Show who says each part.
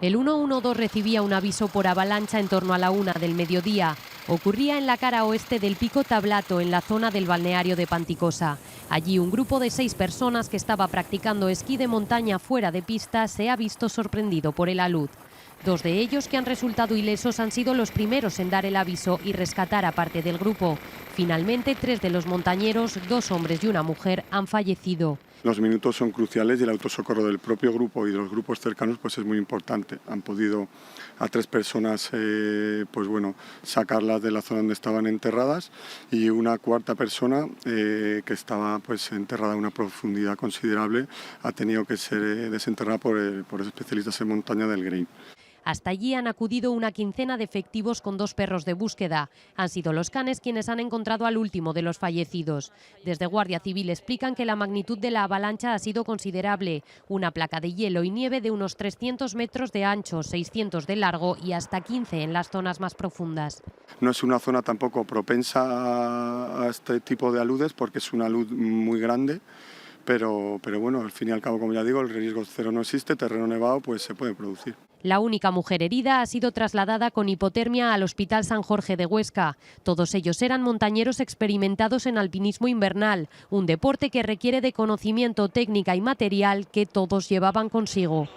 Speaker 1: El 112 recibía un aviso por avalancha en torno a la 1 del mediodía. Ocurría en la cara oeste del Pico Tablato, en la zona del balneario de Panticosa. Allí un grupo de 6 personas que estaba practicando esquí de montaña fuera de pista se ha visto sorprendido por el alud. 2 de ellos, que han resultado ilesos, han sido los primeros en dar el aviso y rescatar a parte del grupo. Finalmente, 3 de los montañeros, 2 hombres y una mujer, han fallecido.
Speaker 2: Los minutos son cruciales y el autosocorro del propio grupo y de los grupos cercanos pues es muy importante. Han podido a 3 personas sacarlas de la zona donde estaban enterradas, y una cuarta persona que estaba pues enterrada a una profundidad considerable ha tenido que ser desenterrada por especialistas en montaña del GREIN.
Speaker 1: Hasta allí han acudido una quincena de efectivos con 2 perros de búsqueda. Han sido los canes quienes han encontrado al último de los fallecidos. Desde Guardia Civil explican que la magnitud de la avalancha ha sido considerable. Una placa de hielo y nieve de unos 300 metros de ancho, 600 de largo y hasta 15 en las zonas más profundas.
Speaker 2: No es una zona tampoco propensa a este tipo de aludes porque es una alud muy grande. Pero bueno, al fin y al cabo, como ya digo, el riesgo cero no existe, terreno nevado pues se puede producir.
Speaker 1: La única mujer herida ha sido trasladada con hipotermia al Hospital San Jorge de Huesca. Todos ellos eran montañeros experimentados en alpinismo invernal, un deporte que requiere de conocimiento, técnica y material que todos llevaban consigo.